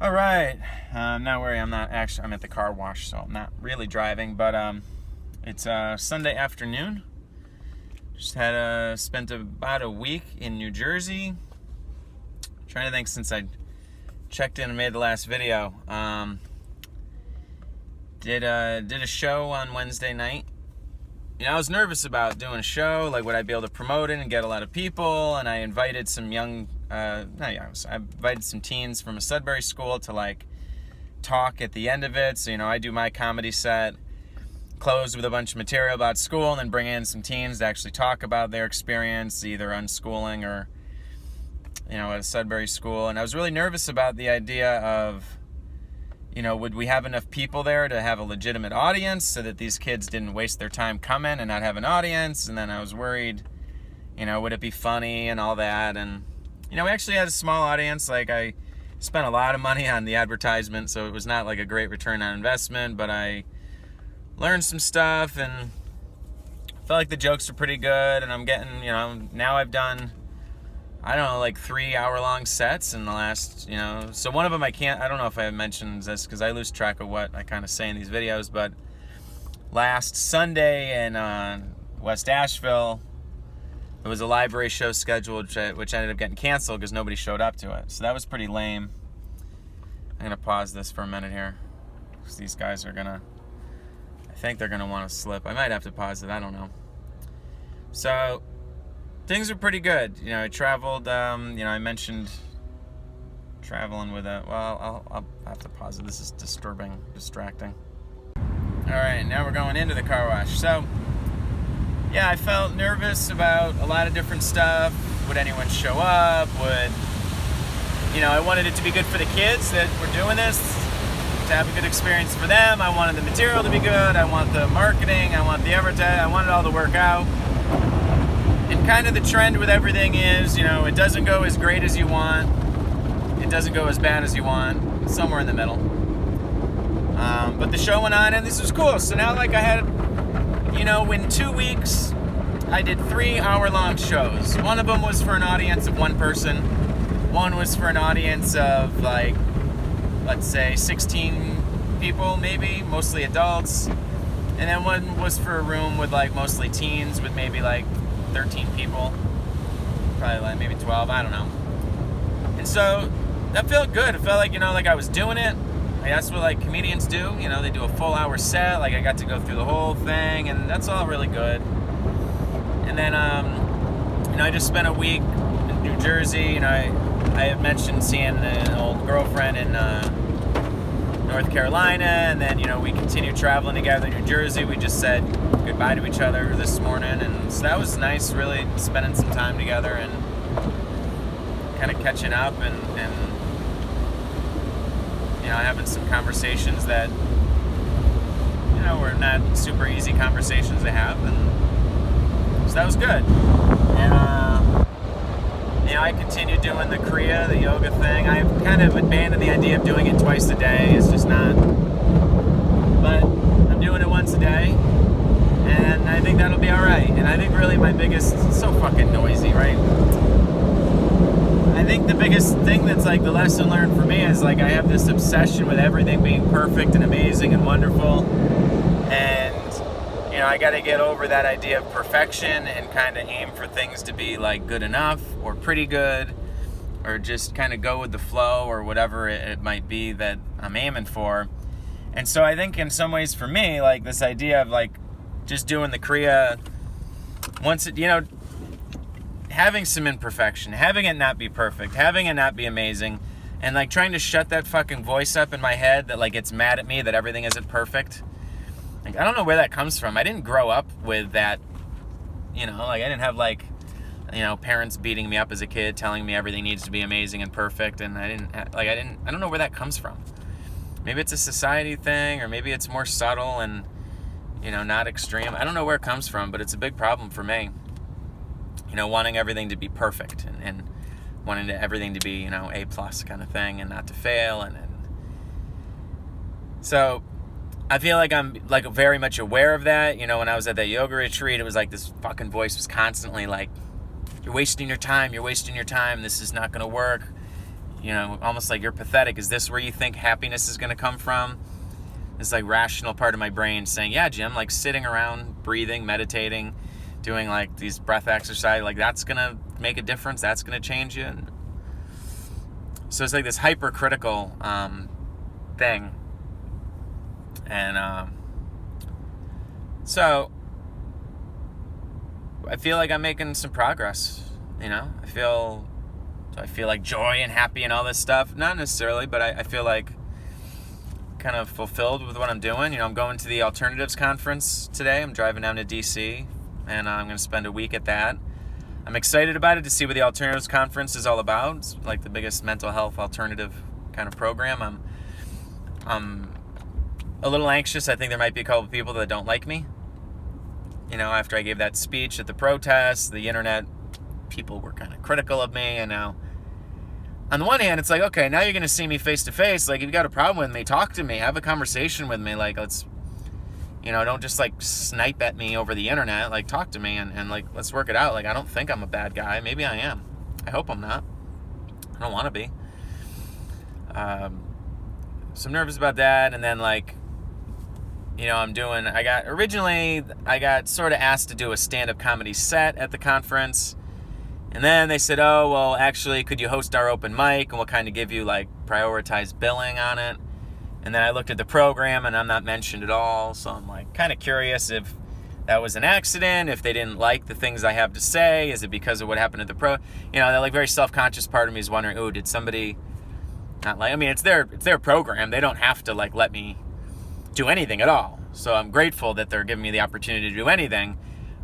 All right. Not worry. I'm at the car wash, so I'm not really driving. But it's Sunday afternoon. Just spent about a week in New Jersey. Trying to think since I checked in and made the last video. Did a show on Wednesday night. I was nervous about doing a show. Like, would I be able to promote it and get a lot of people? And I invited some I invited some teens from a Sudbury school to talk at the end of it. So, I do my comedy set, close with a bunch of material about school, and then bring in some teens to actually talk about their experience, either unschooling or, at a Sudbury school. And I was really nervous about the idea of, would we have enough people there to have a legitimate audience so that these kids didn't waste their time coming and not have an audience? And then I was worried, would it be funny and all that? And, we actually had a small audience. I spent a lot of money on the advertisement, so it was not a great return on investment, but I learned some stuff and felt like the jokes were pretty good. And I'm getting, now I've done, 3-hour-long sets in the last, so one of them I don't know if I mentioned this because I lose track of what I kind of say in these videos, but last Sunday in West Asheville, there was a library show scheduled, which ended up getting canceled because nobody showed up to it. So that was pretty lame. I'm going to pause this for a minute here because these guys are I think they're going to want to slip. I might have to pause it. I don't know. So things are pretty good. I traveled, I mentioned traveling with I'll have to pause it. This is distracting. All right, now we're going into the car wash. So, yeah, I felt nervous about a lot of different stuff. Would anyone show up? I wanted it to be good for the kids that were doing this, to have a good experience for them. I wanted the material to be good. I want the marketing. I want the advertising. I want it all to work out. And kind of the trend with everything is, it doesn't go as great as you want. It doesn't go as bad as you want. Somewhere in the middle. But the show went on, and this was cool. So now, I had, in 2 weeks, I did 3-hour-long shows. One of them was for an audience of one person. One was for an audience of, let's say 16 people, maybe, mostly adults. And then one was for a room with, mostly teens with maybe, 13 people. Probably, maybe 12, I don't know. And so, that felt good. It felt like, I was doing it. That's what comedians do. They do a full hour set. I got to go through the whole thing, and that's all really good. And then, I just spent a week in New Jersey. I had mentioned seeing an old girlfriend in North Carolina, and then, we continued traveling together in New Jersey. We just said goodbye to each other this morning, and so that was nice, really spending some time together and kind of catching up and having some conversations that, were not super easy conversations to have, and so that was good. And, I continued doing the Kriya, the yoga thing. I've kind of abandoned the idea of doing it twice a day. It's just not, but I'm doing it once a day, and I think that'll be all right. And I think really it's so fucking noisy, right? I think the biggest thing that's the lesson learned for me is I have this obsession with everything being perfect and amazing and wonderful, and I got to get over that idea of perfection and kind of aim for things to be good enough or pretty good, or just kind of go with the flow or whatever it might be that I'm aiming for. And so I think in some ways for me, this idea of just doing the Kriya once it, having some imperfection, having it not be perfect, having it not be amazing, and trying to shut that fucking voice up in my head that gets mad at me that everything isn't perfect. I don't know where that comes from. I didn't grow up with that, I didn't have parents beating me up as a kid, telling me everything needs to be amazing and perfect, and I don't know where that comes from. Maybe it's a society thing, or maybe it's more subtle and, not extreme. I don't know where it comes from, but it's a big problem for me. Wanting everything to be perfect and wanting everything to be, A+ kind of thing, and not to fail. And so I feel like I'm very much aware of that. When I was at that yoga retreat, it was this fucking voice was constantly you're wasting your time, this is not going to work. almost like you're pathetic. Is this where you think happiness is going to come from? This like rational part of my brain saying, yeah, Jim, like sitting around, breathing, meditating, doing like these breath exercise, like that's going to make a difference. That's going to change you. And so it's like this hypercritical thing. And so I feel like I'm making some progress. I feel like joy and happy and all this stuff. Not necessarily, but I feel like kind of fulfilled with what I'm doing. I'm going to the Alternatives Conference today. I'm driving down to DC, and I'm going to spend a week at that. I'm excited about it to see what the Alternatives Conference is all about. It's like the biggest mental health alternative kind of program. I'm a little anxious. I think there might be a couple of people that don't like me. After I gave that speech at the protest, the internet people were kind of critical of me, and now on the one hand, it's like, okay, now you're going to see me face to face. Like, if you got a problem with me, talk to me, have a conversation with me. Like, let's, don't just like snipe at me over the internet. Like, talk to me and like, let's work it out. Like, I don't think I'm a bad guy. Maybe I am. I hope I'm not. I don't want to be. So I'm nervous about that. And then like, I got sort of asked to do a stand-up comedy set at the conference. And then they said, oh, well, actually, could you host our open mic? And we'll kind of give you, like, prioritized billing on it. And then I looked at the program, and I'm not mentioned at all. So I'm, like, kind of curious if that was an accident, if they didn't like the things I have to say. Is it because of what happened at the that, like, very self-conscious part of me is wondering, oh, did somebody not like... I mean, it's their program. They don't have to, like, let me do anything at all. So I'm grateful that they're giving me the opportunity to do anything.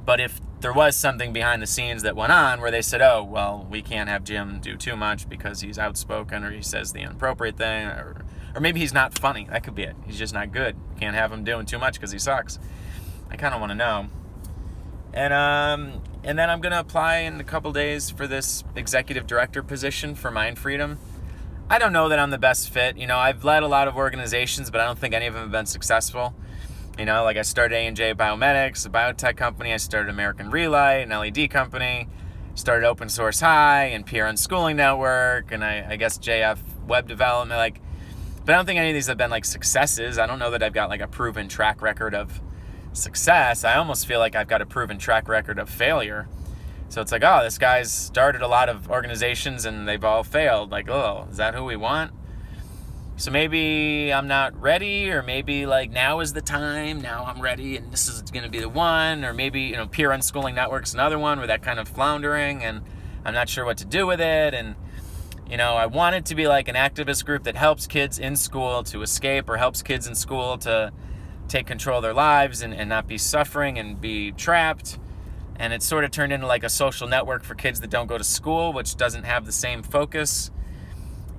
But if there was something behind the scenes that went on where they said, oh, well, we can't have Jim do too much because he's outspoken or he says the inappropriate thing, or maybe he's not funny. That could be it. He's just not good. Can't have him doing too much because he sucks. I kind of want to know. And then I'm going to apply in a couple days for this executive director position for Mind Freedom. I don't know that I'm the best fit. I've led a lot of organizations, but I don't think any of them have been successful. Like I started A&J Biomedics, a biotech company. I started American Relight, an LED company. Started Open Source High and Peer Unschooling Network, and I guess JF Web Development. But I don't think any of these have been like successes. I don't know that I've got like a proven track record of success. I almost feel like I've got a proven track record of failure. So it's like, oh, this guy's started a lot of organizations and they've all failed. Like, oh, is that who we want? So maybe I'm not ready, or maybe like now is the time, now I'm ready and this is going to be the one, or maybe, Peer Unschooling Network's another one where that kind of floundering and I'm not sure what to do with it. And, I want it to be like an activist group that helps kids in school to escape, or helps kids in school to take control of their lives and not be suffering and be trapped. And it's sort of turned into like a social network for kids that don't go to school, which doesn't have the same focus.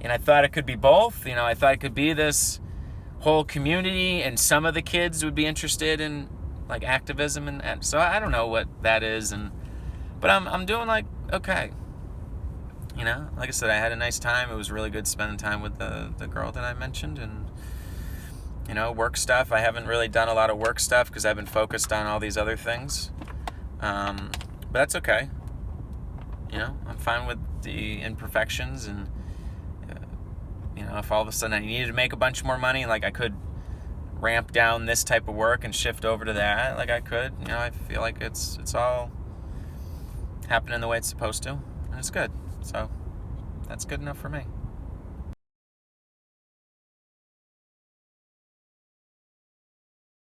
And I thought it could be both. I thought it could be this whole community, and some of the kids would be interested in like activism, and so I don't know what that is. But I'm doing like okay. Like I said, I had a nice time. It was really good spending time with the girl that I mentioned, and work stuff. I haven't really done a lot of work stuff because I've been focused on all these other things. But that's okay. I'm fine with the imperfections, and if all of a sudden I needed to make a bunch more money, like I could ramp down this type of work and shift over to that, like I could. I feel like it's all happening the way it's supposed to, and it's good. So that's good enough for me.